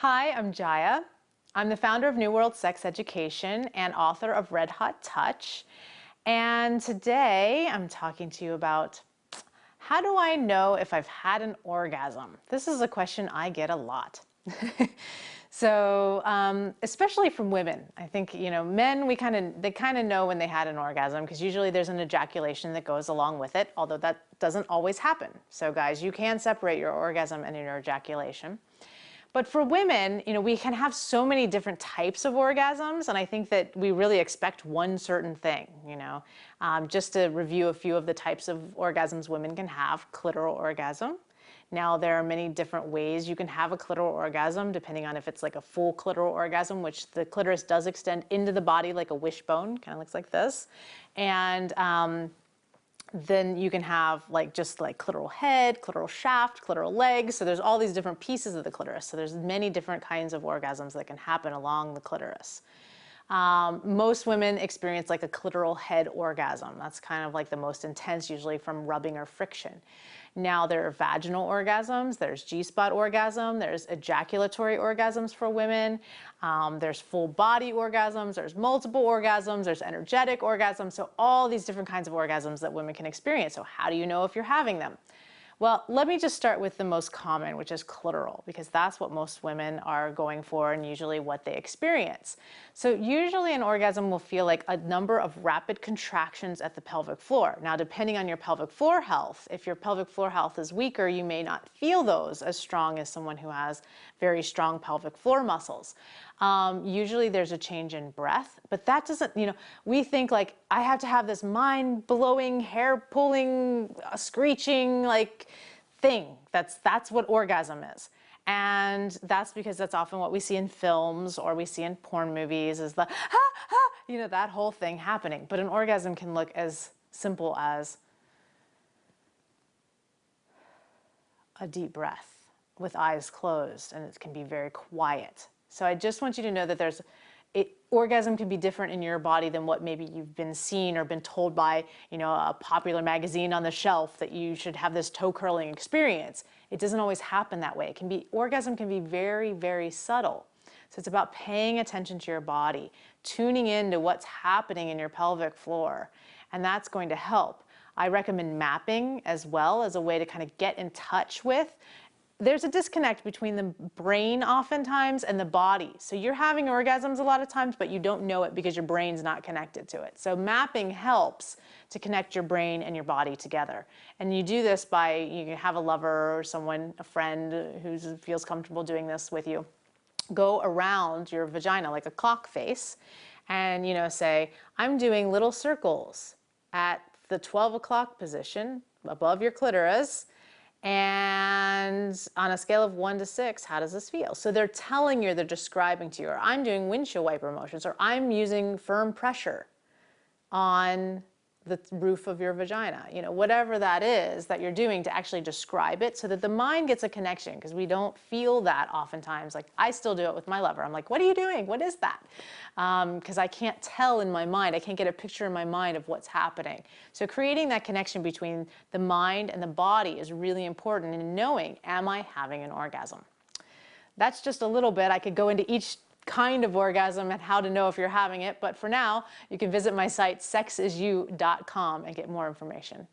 Hi, I'm Jaya. I'm the founder of New World Sex Education and author of Red Hot Touch. And today I'm talking to you about how do I know if I've had an orgasm? This is a question I get a lot. Especially from women. I think, men, they kind of know when they had an orgasm because usually there's an ejaculation that goes along with it, although that doesn't always happen. So guys, you can separate your orgasm and your ejaculation. But for women, we can have so many different types of orgasms, and I think that we really expect one certain thing, Just to review a few of the types of orgasms women can have: clitoral orgasm. Now, there are many different ways you can have a clitoral orgasm, depending on if it's like a full clitoral orgasm, which the clitoris does extend into the body like a wishbone, kind of looks like this. And then you can have just clitoral head, clitoral shaft, clitoral legs. So there's all these different pieces of the clitoris. So there's many different kinds of orgasms that can happen along the clitoris. Most women experience like a clitoral head orgasm. That's kind of like the most intense, usually from rubbing or friction. Now there are vaginal orgasms, there's G-spot orgasm, there's ejaculatory orgasms for women, there's full body orgasms, there's multiple orgasms, there's energetic orgasms. So all these different kinds of orgasms that women can experience. So how do you know if you're having them? Well, let me just start with the most common, which is clitoral, because that's what most women are going for and usually what they experience. So usually an orgasm will feel like a number of rapid contractions at the pelvic floor. Now, depending on your pelvic floor health, if your pelvic floor health is weaker, you may not feel those as strong as someone who has very strong pelvic floor muscles. Usually there's a change in breath, but that doesn't, we think like I have to have this mind-blowing, hair-pulling, screeching thing. That's what orgasm is. And that's because that's often what we see in films or we see in porn movies is the, that whole thing happening. But an orgasm can look as simple as a deep breath with eyes closed, and it can be very quiet. So I just want you to know that orgasm can be different in your body than what maybe you've been seen or been told by, a popular magazine on the shelf that you should have this toe curling experience. It doesn't always happen that way. Orgasm can be very, very subtle. So it's about paying attention to your body, tuning in to what's happening in your pelvic floor, and that's going to help. I recommend mapping as well as a way to kind of get in touch with. There's a disconnect between the brain oftentimes and the body. So you're having orgasms a lot of times, but you don't know it because your brain's not connected to it. So mapping helps to connect your brain and your body together. And you do this by, you can have a lover or someone, a friend who feels comfortable doing this with you. Go around your vagina like a clock face and, say, I'm doing little circles at the 12 o'clock position above your clitoris. And on a scale of 1 to 6, how does this feel? So they're telling you, they're describing to you, or I'm doing windshield wiper motions, or I'm using firm pressure on the roof of your vagina, whatever that is that you're doing to actually describe it so that the mind gets a connection, because we don't feel that oftentimes. Like I still do it with my lover. I'm like, what are you doing? What is that? Because I can't tell in my mind. I can't get a picture in my mind of what's happening. So creating that connection between the mind and the body is really important in knowing, am I having an orgasm? That's just a little bit. I could go into each kind of orgasm and how to know if you're having it. But for now, you can visit my site, sexisyou.com, and get more information.